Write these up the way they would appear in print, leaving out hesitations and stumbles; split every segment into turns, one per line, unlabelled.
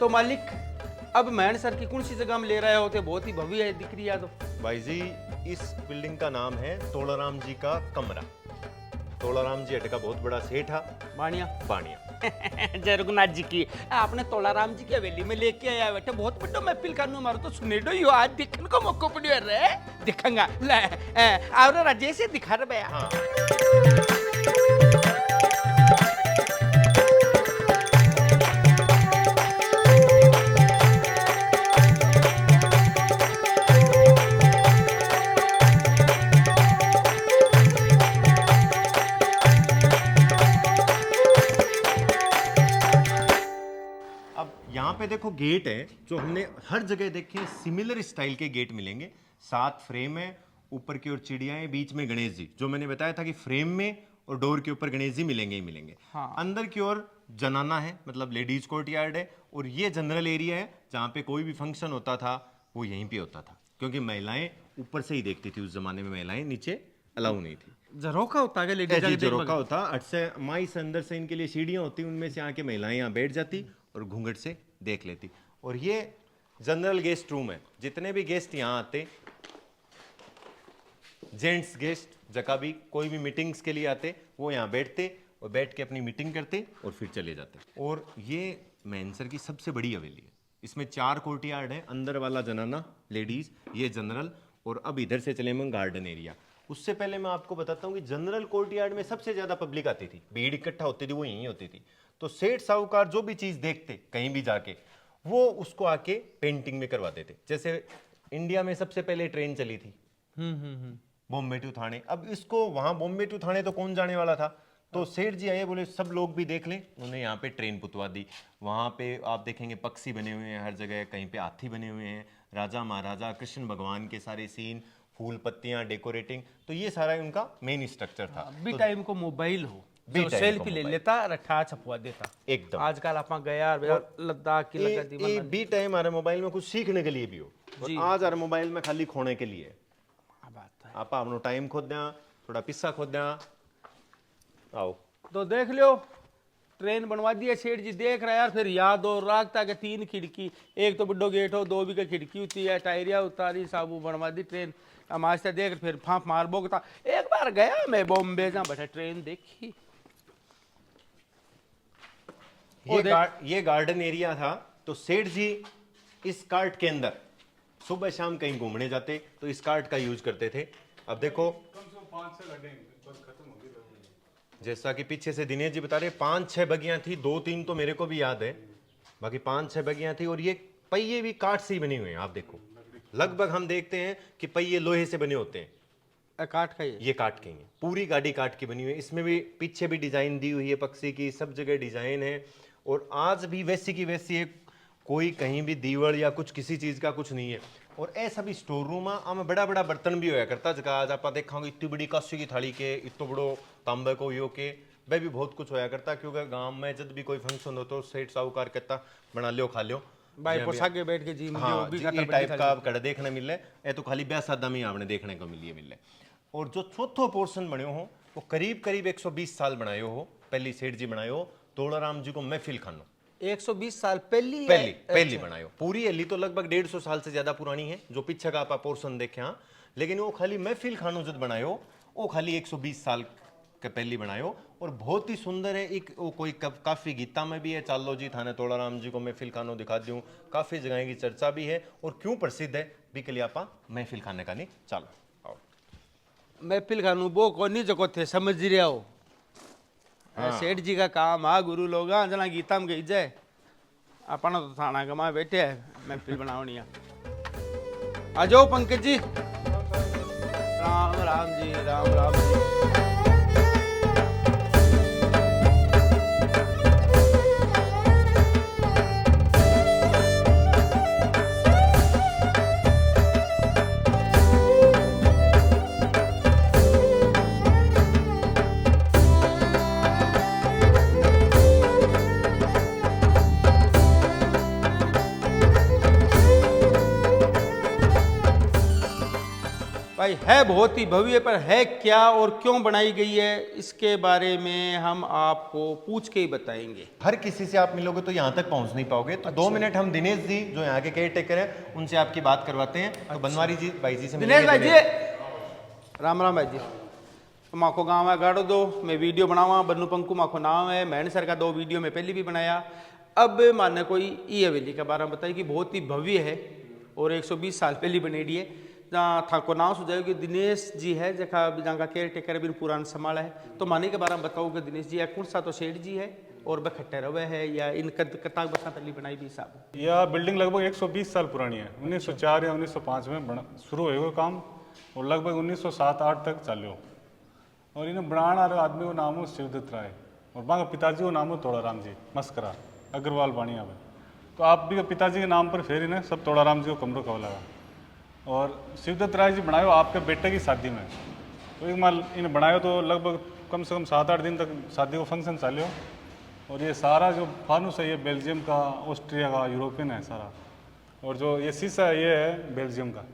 तो मालिक अब मैन सर की कौन सी जगह में ले रहे होते, बहुत ही भव्य है दिख रही है तो।
भाई जी इस बिल्डिंग का नाम है तोलाराम जी का कमरा। तोलाराम जी अटका बहुत बड़ा सेठ है
बाणिया
बाणिया।
जय रघुनाथ जी की आपने तोलाराम जी की हवेली में लेके आया बेटा, बहुत बड़ा महफिल करने मारो तो सुनेडो यो आज देखने को मौका पड़ियो रे, दिखांगा ले और राजेश से दिखा रे भैया।
हाँ अब यहाँ पे देखो गेट है जो हमने हर जगह देखे, सिमिलर स्टाइल के गेट मिलेंगे। 7 फ्रेम है, ऊपर की ओर चिड़िया है, बीच में गणेश जी, जो मैंने बताया था कि फ्रेम में और डोर के ऊपर गणेश जी मिलेंगे ही मिलेंगे।
हाँ।
अंदर की ओर जनाना है, मतलब लेडीज कोर्ट यार्ड है, और ये जनरल एरिया है जहाँ पे कोई भी फंक्शन होता था वो यहीं पे होता था, क्योंकि महिलाएं ऊपर से ही देखती थी। उस जमाने में महिलाएं नीचे अलाउ नहीं थी।
झरोखा होता है लेडीज
जी झरोका होता, अट से माई से अंदर से इनके लिए सीढ़ियां होती, उनमें से आके महिलाएं यहाँ बैठ जाती और घूंघट से देख लेती। और ये जनरल गेस्ट रूम है, जितने भी गेस्ट यहाँ आते, जेंट्स गेस्ट जगह भी कोई भी मीटिंग्स के लिए आते, वो यहाँ बैठते और बैठ के अपनी मीटिंग करते और फिर चले जाते। और ये मैनसर की सबसे बड़ी हवेली है, इसमें 4 कोर्टयार्ड है, अंदर वाला जनाना लेडीज, ये जनरल, और अब इधर से चले हम गार्डन एरिया। उससे पहले मैं आपको बताता हूँ कि जनरल कोर्टयार्ड में सबसे ज्यादा पब्लिक आती थी, भीड़ इकट्ठा होती थी, वो यहीं होती थी। तो सेठ साहूकार जो भी चीज देखते कहीं भी जाके, वो उसको आके पेंटिंग में करवा देते। जैसे इंडिया में सबसे पहले ट्रेन चली थी बॉम्बे टू थाने, अब इसको वहां बॉम्बे टू थाने तो कौन जाने वाला था, तो सेठ जी आए, बोले सब लोग भी देख लें, उन्होंने यहाँ पे ट्रेन पुतवा दी। वहां पे आप देखेंगे पक्षी बने हुए हैं हर जगह, कहीं पे हाथी बने हुए हैं, राजा महाराजा कृष्ण भगवान के सारे सीन, फूल पत्तियां डेकोरेटिंग, तो ये सारा उनका मेन स्ट्रक्चर था।
भी टाइम को मोबाइल हो
भी
जो
टाइम
सेल्फी
को
ले
मोबाइल।
लेता रठा छपवा देता।
एकदम
आजकल आप गया लद्दाख की लगा दी
ये भी टाइम हमारे मोबाइल में कुछ सीखने के लिए भी हो, और आज हमारे मोबाइल में खाली खोने के लिए।
बात है।
आप अपनो टाइम खोद दिया, थोड़ा पिस्सा खोद दिया, आओ
तो देख लो ट्रेन बनवा दी है सेठ जी, देख रहा यार, फिर याद और राखता के 3 खिड़की, एक तो बड़ो गेट हो, 2 भी का खिड़की होती है, टायरिया उतारी साबू बनवा दी ट्रेन। हमारे देख फिर फाँप मार बोगता। एक बार गया मैं बॉम्बे जहाँ बैठा ट्रेन देखी।
ये गार्डन एरिया था, तो सेठ जी इस कार्ट के अंदर सुबह शाम कहीं घूमने जाते तो इस कार्ट का यूज करते थे। अब देखो जैसा कि पीछे से दिनेश जी बता रहे 5-6 बगियां थी, 2-3 तो मेरे को भी याद है, बाकी 5-6 बगियां थी। और ये पहिए भी काठ से ही बने हुए हैं, आप देखो लगभग हम देखते हैं कि पहिए लोहे से बने होते हैं,
काट का
ये काट के ही है, पूरी गाड़ी काट की बनी हुई है। इसमें भी पीछे भी डिजाइन दी हुई है पक्षी की, सब जगह डिजाइन है, और आज भी वैसी की वैसी है, कोई कहीं भी दीवार या कुछ किसी चीज का कुछ नहीं है। और ऐसा भी स्टोर रूम में बड़ा बड़ा बर्तन भी होया करता, जगह आज आप देखोगे इतनी बड़ी काशी की थाली के, इतो बड़ो तांबे को यो के, वह भी बहुत कुछ होया करता, क्योंकि गांव में जब भी कोई फंक्शन हो तो सेठ साहूकार कहता बना लियो खा लियो
भाई पोशाके बैठ के जी, मुझे वो
हाँ
भी
जी,
खाता
ये
बड़ी
टाइप
थाली।
का कड़ देखने मिले, ये तो खाली ब्याह शादा में आपने देखने को मिले। और जो चौथो पोर्शन बने हो वो करीब करीब 120 साल बनाए हो, पहली सेठ जी बनाए हो, तोलाराम जी को महफिल खानो
120 साल पहली
पहली बनाई हो। पूरी हली तो लगभग 150 साल से ज्यादा पुरानी है, जो पीछे का आप पोर्शन देखे, हाँ, लेकिन वो खाली महफिल खानो जब बनाए हो वो खाली 120 साल के पहली बनाए हो, और बहुत ही सुंदर है। एक वो कोई काफी गीता में भी है, चालो जी थाने तोलाराम जी को महफिल खानो दिखा दूं, काफी जगह की चर्चा भी है। और क्यों प्रसिद्ध है भी के लिए आप महफिल खाने का नहीं, चलो आओ
महफिल खानू वो कोनी जको थे समझ रहे हो। सेठ जी का काम आ गुरु लोग जना गीता में गई जाए, अपना तो थाना कमा बैठे है महफिल बनावनी। आ जाओ पंकज जी। राम राम जी, राम राम जी। भाई है बहुत ही भव्य, पर है क्या और क्यों बनाई गई है इसके बारे में हम आपको पूछ के ही बताएंगे।
हर किसी से आप मिलोगे तो यहाँ तक पहुँच नहीं पाओगे, तो 2 मिनट हम दिनेश जी जो यहाँ के केयर टेकर हैं उनसे आपकी बात करवाते हैं। तो बनवारी जी भाई जी से
दिनेश भाई
मिलेंगे।
जी, राम राम भाई जी। माको गाँव है गाड़ो दो, मैं वीडियो बनावा, बन्नू पंकु माको नाम है, मैंने सर का 2 वीडियो में पहले भी बनाया। अब माने कोई ई हवेली के बारे में बताइए कि बहुत ही भव्य है और 120 साल पहले बनेड़ी है। जहाँ था को नाम सुझाव कि दिनेश जी है जहाँ जहाँ का केयर टेकर भी पुराना संभाला है, तो माने के बारे में बताओ कि दिनेश जी कौन सा तो सेठ जी है और बखट्टे रवे है या इन कताक बसा तली बनाई भी साहब।
यह बिल्डिंग लगभग 120 साल पुरानी है। 1904 या 1905 में शुरू हुए काम और लगभग 1907-8 तक चलो। और इन्हें बनाने वाले आदमी को नाम है शिवदत्त राय और वहाँ का पिताजी को नाम है तोड़ाराम जी मस्करा अग्रवाल बाणिया में। तो आप भी पिताजी के नाम पर फिर इन्हें सब तोड़ाराम जी को कमरों का लगा। और शिवदत्त राय जी बनायो आपके बेटे की शादी में, तो एक माल इन्हें बनायो तो लगभग कम से कम 7-8 दिन तक शादी को फंक्शन चालो। और ये सारा जो फानूस है ये बेल्जियम का, ऑस्ट्रिया का, यूरोपियन है सारा। और जो ये शीशा है ये है बेल्जियम का।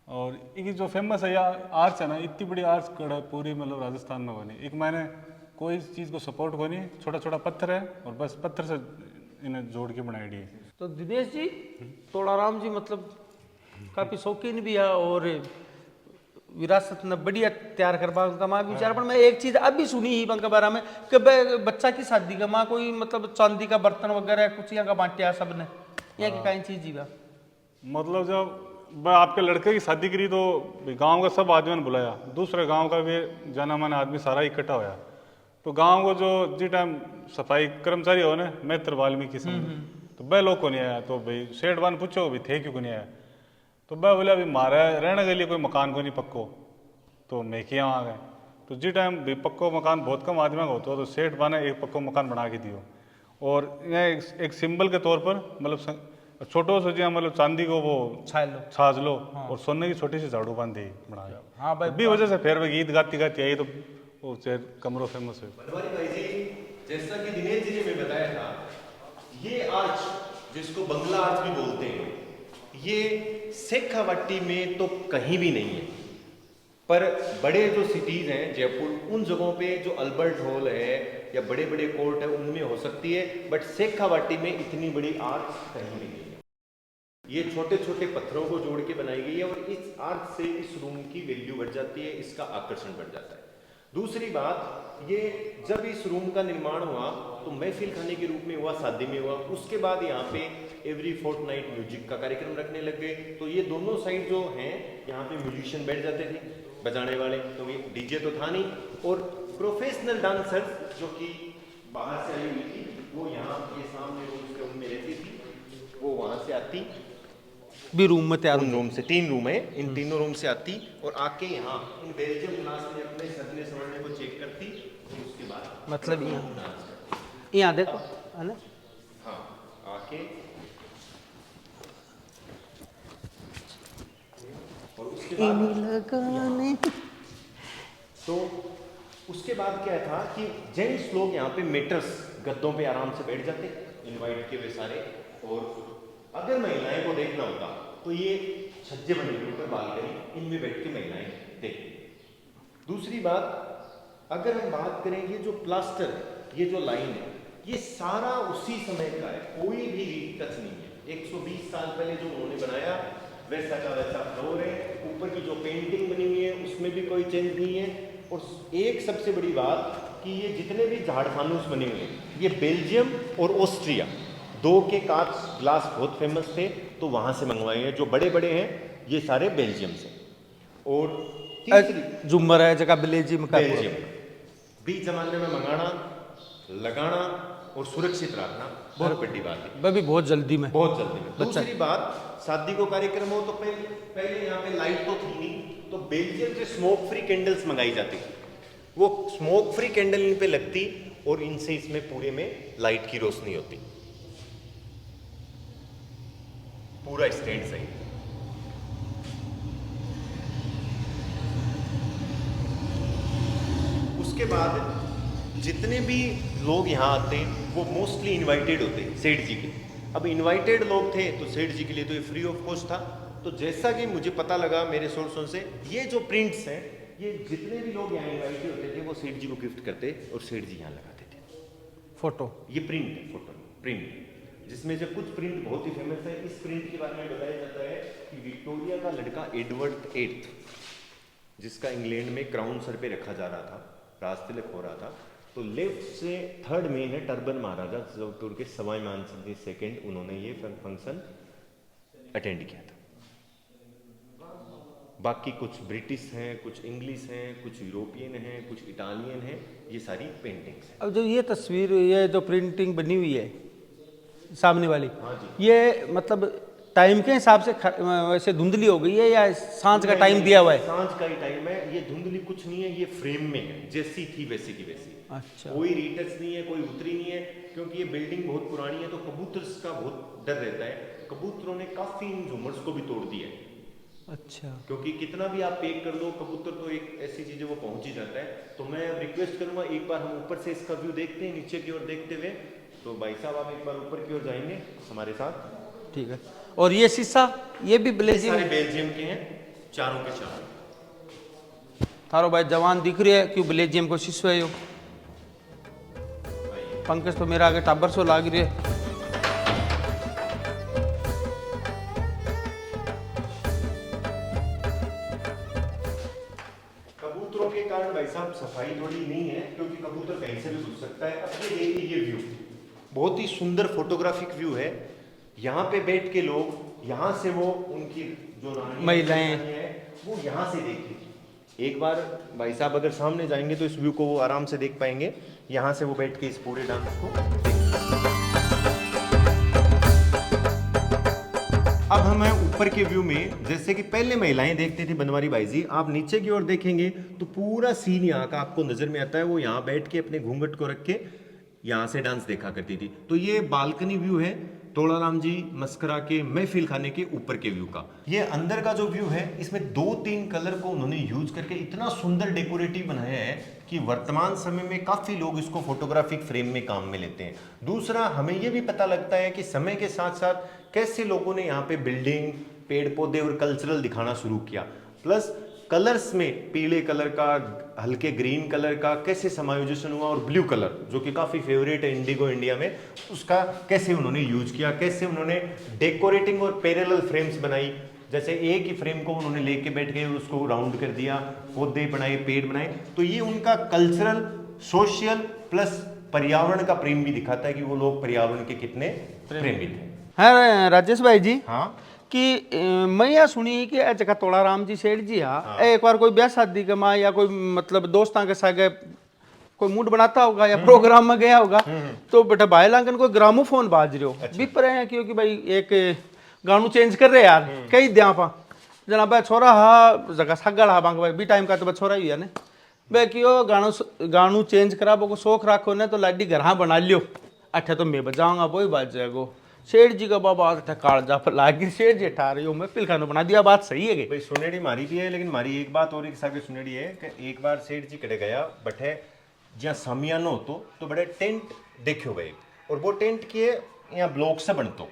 और ये जो फेमस है यह आर्च है ना, इतनी बड़ी आर्च कड़ा पूरी मतलब राजस्थान में बनी। एक मैंने कोई चीज़ को सपोर्ट को नहीं, छोटा छोटा पत्थर है और बस पत्थर से इन्हें जोड़ के बनाई है।
तो दिनेश जी तोड़ाराम जी मतलब काफ़ी शौकीन भी है और विरासत ने बढ़िया तैयार करवा का माँ भी विचार। पर मैं एक चीज़ अब भी सुनी ही बंका बारा में कि बच्चा की शादी का माँ कोई मतलब चांदी का बर्तन वगैरह कुछ यहाँ का बांटिया सब ने, यहाँ की कहीं चीज़ जीवा
मतलब जब आपके लड़के की शादी करी तो गांव का सब आदमी ने बुलाया, दूसरे गांव का भी जाना माना आदमी सारा इकट्ठा होया। तो गांव को जो जिस टाइम सफाई कर्मचारी हो ना मैत्र वाल्मीकि तो वह लोग को नहीं आया। तो भाई सेठ बान पूछो भी थे क्यों नहीं आया, तो वह बोला अभी मारा रहने के लिए कोई मकान को नहीं पक्को, तो मैं किया आ गए। तो जिस टाइम भी पक्को मकान बहुत कम आदमी का होता है तो सेठ बाने एक पक्को मकान बना के दियो। और यह एक सिंबल के तौर पर मतलब छोटो से जी मतलब चांदी को वो छाज लो और सोने की छोटी सी झाड़ू बांध दी बनाया।
हाँ भाई
भी वजह से फिर वो गीत गाती गाती आई तो वो कमरों फेमस हुई।
बनवारी भाई जी जैसा कि दिनेश जी ने मैं बताया था, ये आर्च जिसको बंगला आर्च भी बोलते हैं ये शेखावाटी में तो कहीं भी नहीं है। पर बड़े जो सिटीज हैं जयपुर उन जगहों पे जो अल्बर्ट हॉल है या बड़े बड़े कोर्ट है उनमें हो सकती है, बट शेखावाटी में इतनी बड़ी आर्च कहीं नहीं है। ये छोटे छोटे पत्थरों को जोड़ के बनाई गई है और इस आर्च से इस रूम की वैल्यू बढ़ जाती है, इसका आकर्षण बढ़ जाता है। दूसरी बात ये जब इस रूम का निर्माण हुआ तो महफिल खाने के रूप में हुआ, शादी में हुआ। उसके बाद यहाँ पे एवरी फोर्टनाइट म्यूजिक का कार्यक्रम रखने लग गए। तो ये दोनों साइड जो हैं यहाँ पे म्यूजिशियन बैठ जाते थे बजाने वाले, क्योंकि डीजे तो था नहीं। और प्रोफेशनल डांसर्स जो कि बाहर से आई हुई थी वो यहाँ के सामने रूम में रहती थी, वो वहाँ से आती
भी रूम में तैयार।
उन रूम से 3 रूम है, इन तीनों रूम से आती और आके यहाँ इन बेल्जियम क्लास में अपने सजने संवरने को चेक करती और उसके बाद
मतलब यहाँ देखो है ना।
हाँ आके और उसके बाद तो उसके बाद क्या था कि जेंट्स लोग यहाँ पे मेटर्स गद्दों पे आराम से बैठ जाते इनवाइट के वे सारे। और अगर महिलाएं को देखना होता तो ये छज्जे बने हुए ऊपर बालकनी, इनमें बैठ के महिलाएं देखती। दूसरी बात अगर हम बात करें ये जो प्लास्टर है, ये जो लाइन है, ये सारा उसी समय का है, कोई भी टच नहीं है। 120 साल पहले जो उन्होंने बनाया वैसा का वैसा फ्लोर है। ऊपर की जो पेंटिंग बनी हुई है उसमें भी कोई चेंज नहीं है। और एक सबसे बड़ी बात कि ये जितने भी झाड़ फानूस बने हुए हैं ये बेल्जियम और ऑस्ट्रिया 2 के कांच ग्लास बहुत फेमस थे तो वहां से मंगवाए हैं। जो बड़े बड़े हैं ये सारे बेल्जियम से। और तीसरी
झुमर है जगह बेल्जियम
भी जमाने में मंगाना लगाना और सुरक्षित रखना बहुत बड़ी बात है।
वह भी बहुत जल्दी में
दूसरी बात शादी को कार्यक्रम हो तो पहले यहाँ पे लाइट तो थी नहीं, तो बेल्जियम से स्मोक फ्री कैंडल्स मंगाई जाती थी। वो स्मोक फ्री कैंडल इन पे लगती और इनसे इसमें पूरे में लाइट की रोशनी होती, पूरा स्टैंड सही। उसके बाद जितने भी लोग यहाँ आते हैं वो मोस्टली इनवाइटेड होते हैं सेठ जी के। अब इनवाइटेड लोग थे तो सेठ जी के लिए तो ये फ्री ऑफ कॉस्ट था, तो जैसा कि मुझे पता लगा मेरे सोर्सों से, ये जो प्रिंट्स हैं, ये जितने भी लोग यहाँ इन्वाइट होते थे वो सेठ जी को गिफ्ट करते और सेठ जी यहाँ लगाते थे।
फोटो
ये प्रिंट है, फोटो प्रिंट, जिसमें से कुछ प्रिंट बहुत ही फेमस है। इस प्रिंट के बारे में बताया जाता है कि विक्टोरिया का लड़का एडवर्ड VIII, जिसका इंग्लैंड में क्राउन सर पे रखा जा रहा था, राजतिलक हो रहा था, तो लेफ्ट से थर्ड में है टर्बन महाराजा जोधपुर के सवाई मानसिंह जी सेकंड, उन्होंने ये फंक्शन अटेंड किया था। बाकी कुछ ब्रिटिश हैं, कुछ इंग्लिश हैं, कुछ यूरोपियन हैं, कुछ इटालियन हैं, ये सारी पेंटिंग्स हैं।
अब जो ये तस्वीर, ये जो प्रिंटिंग बनी हुई है सामने वाली,
हाँ जी।
ये मतलब टाइम के हिसाब से वैसे धुंधली हो गई है या सांझ का टाइम दिया हुआ है?
सांझ का ही टाइम है, ये धुंधली कुछ नहीं है, ये फ्रेम में है, जैसी थी वैसी की वैसी।
अच्छा,
कोई रीटच नहीं है, कोई उतरी नहीं है, क्योंकि ये बिल्डिंग बहुत पुरानी है तो कबूतर का बहुत डर रहता है। कबूतरों ने काफी इन झूमर्स को भी तोड़ दिया है,
अच्छा।
क्योंकि कितना भी आप पैक कर लो, कबूतर तो एक ऐसी चीज है वो पहुंच ही जाता है। तो मैं रिक्वेस्ट करूंगा, एक बार हम ऊपर से इसका व्यू देखते हैं, नीचे की ओर देखते हुए। तो भाई साहब आप एक बार ऊपर की ओर जाएंगे हमारे साथ।
ठीक है। और ये शीशा, ये भी
ये
बेल्जियम
सारे बेल्जियम के हैं, चारों के चारों।
थारो भाई जवान दिख रही है, क्यों बेल्जियम को शीशो है यो? पंकज तो मेरा आगे टाबर सो लाग रही है।
कबूतरों के कारण भाई साहब सफाई थोड़ी नहीं है, क्योंकि कबूतर कहीं से भी घुस सकता है। अब ये देखिए, ये व्यू बहुत ही सुंदर फोटोग्राफिक व्यू है। यहाँ पे बैठ के लोग, यहाँ से वो उनकी जो
महिलाएं
हैं वो यहाँ से देखिए। एक बार भाई साहब अगर सामने जाएंगे तो इस व्यू को वो आराम से देख पाएंगे। यहाँ से वो बैठ के इस पूरे डांस को। अब हम हैं ऊपर के व्यू में। जैसे कि पहले महिलाएं देखती थी बनवारी भाई जी, आप नीचे की ओर देखेंगे तो पूरा सीन यहाँ का आपको नजर में आता है। वो यहाँ बैठ के अपने घूंघट को रख के यहाँ से डांस देखा करती थी। तो ये बालकनी व्यू है तोड़ाराम जी मस्करा के महफिल खाने के ऊपर के व्यू का। ये अंदर का जो व्यू है, इसमें 2-3 कलर को उन्होंने यूज करके इतना सुंदर डेकोरेटिव बनाया है कि वर्तमान समय में काफी लोग इसको फोटोग्राफिक फ्रेम में काम में लेते हैं। दूसरा, हमें ये भी पता लगता है कि समय के साथ साथ कैसे लोगों ने यहाँ पे बिल्डिंग, पेड़ पौधे और कल्चरल दिखाना शुरू किया। प्लस कलर्स में पीले कलर का, हल्के ग्रीन कलर का कैसे समायोजन हुआ, और ब्लू कलर जो कि काफ़ी फेवरेट है इंडिगो इंडिया में, उसका कैसे उन्होंने यूज किया, कैसे उन्होंने डेकोरेटिंग और पैरेलल फ्रेम्स बनाई। जैसे एक ही फ्रेम को उन्होंने लेके बैठ गए, उसको राउंड कर दिया, पौधे बनाए, पेड़ बनाए। तो ये उनका कल्चरल, सोशल प्लस पर्यावरण का प्रेम भी दिखाता है कि वो लोग पर्यावरण के कितने प्रेमी थे।
हाँ राजेश भाई जी,
हाँ
कि मैं यह सुनी कि ए जगह तोड़ाराम जी सेठ जी एक बार कोई ब्याह शादी के माँ या कोई मतलब दोस्तां के साथ कोई मूड बनाता होगा या प्रोग्राम में गया होगा, तो बेटा भाई लांगन कोई ग्रामोफोन बाज रहे हो। भी पर है क्योंकि भाई एक गानू चेंज कर रहे यार, कई द्या पा जना भाई छोरा हा जगह सागड़ हा बांग भाई भी टाइम का तो छोरा ही है ने बे क्यों गानू चेंज करा को शौक राखो ने तो लाडी घर हाँ बना लियो। अच्छा तो मैं बजाऊंगा वो ही बाज जाएगो। सेठ जी का बाबा कालजा पर लागी, सेठ जी ठा रही हो, मैं पिलखानो बना दिया। बात सही है
भाई सुनेड़ी मारी भी है, लेकिन मारी एक बात और एक सुनेड़ी है कि एक बार सेठ जी कड़े गया बठे जहाँ सामियानो होतो तो बड़े टेंट देखो गए, और वो टेंट किए यहाँ ब्लॉक से बनतो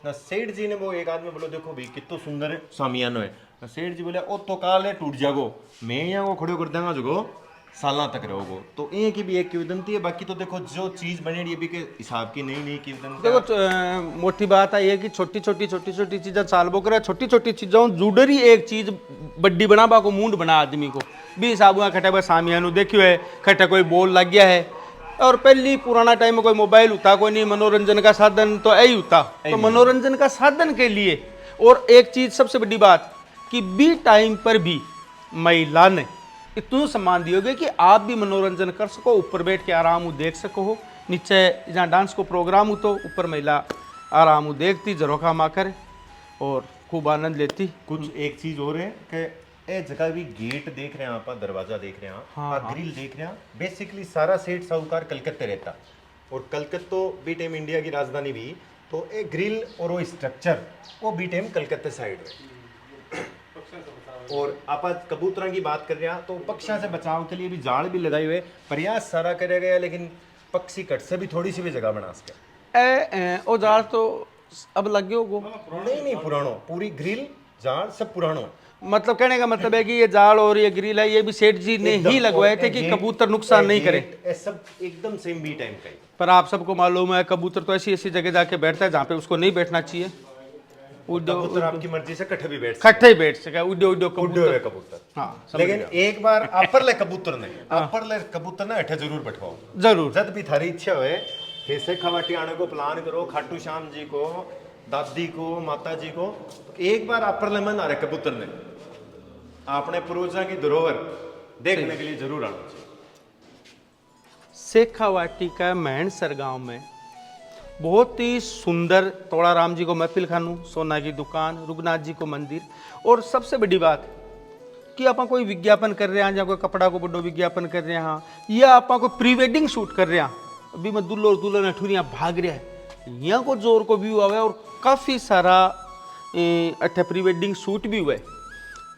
ना। सेठ जी ने वो एक आदमी बोलो देखो भाई कितना सुंदर सामियानो है। सेठ जी बोले ओ तो काल है टूट जागो, मैं यहाँ वो खड़े कर देंगा जो साल तक रहोगो। तो ये की भी एक किवदंती है। बाकी तो देखो जो चीज बनेड़ी है भी के हिसाब की नई नई किवदंती।
देखो मोटी बात है ये कि छोटी छोटी चीजें चालबो करे, छोटी छोटी चीजों जुड़री एक चीज बड्डी बनाबा को मूड बना आदमी को भी हिसाब खटे बस सामियानु देखियो है, खटे कोई बोल लग गया है। और पहली पुराना टाइम में कोई मोबाइल होता कोई नहीं, मनोरंजन का साधन तो यही होता। तो मनोरंजन का साधन के लिए, और एक चीज सबसे बड़ी बात कि बी टाइम पर भी महिला ने इतना सम्मान दियोगे कि आप भी मनोरंजन कर सको, ऊपर बैठ के आराम देख सको हो। नीचे जहाँ डांस को प्रोग्राम हो तो ऊपर महिला आराम देखती, जरोखा माकर और खूब आनंद लेती।
कुछ एक चीज और है कि ए जगह भी गेट देख रहे हैं आप, दरवाजा देख रहे हैं आप,
हाँ,
ग्रिल देख रहे हैं। बेसिकली सारा सेठ साहूकार कलकत्ते रहता, और कलकत्तो बी टाइम इंडिया की राजधानी भी, तो ए ग्रिल और वो स्ट्रक्चर वो बी टाइम कलकत्ते साइड है। और आप कबूतरों की बात कर रहे हैं तो पक्षियों से बचाव के लिए भी जाल भी लगाए हुए, प्रयास सारा करे गया, लेकिन पक्षी कट से भी थोड़ी सी भी जगह बना सके।
ओ जाल तो अब लग गयो गो
नहीं पुरानो पूरी ग्रिल जाल सब पुराना है।
मतलब कहने का मतलब है कि ये जाल और ये ग्रिल है ये भी सेठ जी ने ही लगवाए थे कि कबूतर नुकसान नहीं करे।
ये सब एकदम सेम बी टाइम का ही।
पर आप सबको मालूम है कबूतर तो ऐसी ऐसी जगह जाके बैठता है जहाँ पे उसको नहीं बैठना चाहिए।
कबूतर आपकी मर्जी से कट्ठे भी बैठ
कट्ठे ही बैठ सके, उड्डे उड्डे
उड्डे हुए कबूतर।
हाँ,
लेकिन एक बार अपर ले कबूतर ने अठे जरूर बैठवाओ
जरूर।
जब भी थारी इच्छा होए फिर से खवाटी आने को प्लान करो, खाटू श्याम जी को, दादी को, माता जी को, तो एक बार अपर ले मन आ रहे कबूतर ने अपने पूर्वजों की धरोहर देखने के लिए जरूर आना चाहिए।
शेखावाटी का मैणसर गांव में बहुत ही सुंदर तोड़ाराम जी को महफिल खानू, सोना की दुकान, रुगनाथ जी को मंदिर, और सबसे बड़ी बात कि आप कोई विज्ञापन कर रहे हैं या कोई कपड़ा को बड़ो विज्ञापन कर रहे हैं या आप कोई प्री वेडिंग शूट कर रहे हैं, अभी मैं दुल्लो और दुल्हन अठूरियाँ भाग रहा है, यहाँ को जोर को व्यू आवे और काफ़ी सारा अठे प्री वेडिंग शूट भी हुए।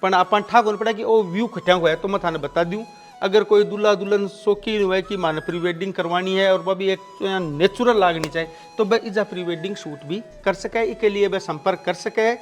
पण अपन ठाक होने पड़ा कि वो व्यू खट्या हुआ है, तो मैं थाने बता दूं अगर कोई दूल्हा दुल्हन शौकीन हुआ है कि माने प्री वेडिंग करवानी है और वह भी एक नेचुरल लागनी चाहिए, तो वह इजा प्री वेडिंग शूट भी कर सके। इसके लिए वह संपर्क कर सके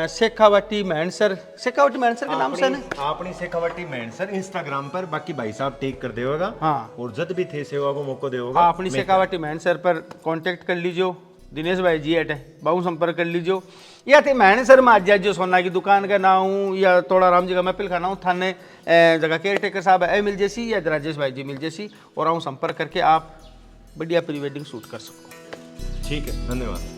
शेखावाटी मैणसर के नाम से
अपनी शेखावाटी मैणसर इंस्टाग्राम पर, बाकी भाई साहब टेक कर देगा।
हाँ,
और जब भी थे सेवा को मौका देगा
हाँ, अपनी शेखावाटी मैणसर पर कांटेक्ट कर लीजिए, दिनेश भाई जी अटे बहु संपर्क कर लीजिए, या थे मैणसर में आज जो सोना की दुकान का नाम हूँ या तोड़ाराम जी का महफिल खाना हूँ, थाने जगह केयर टेकर साहब है मिल जैसी या राजेश भाई जी मिल जैसी, और आऊँ संपर्क करके आप बढ़िया प्री वेडिंग शूट कर सको।
ठीक है, धन्यवाद।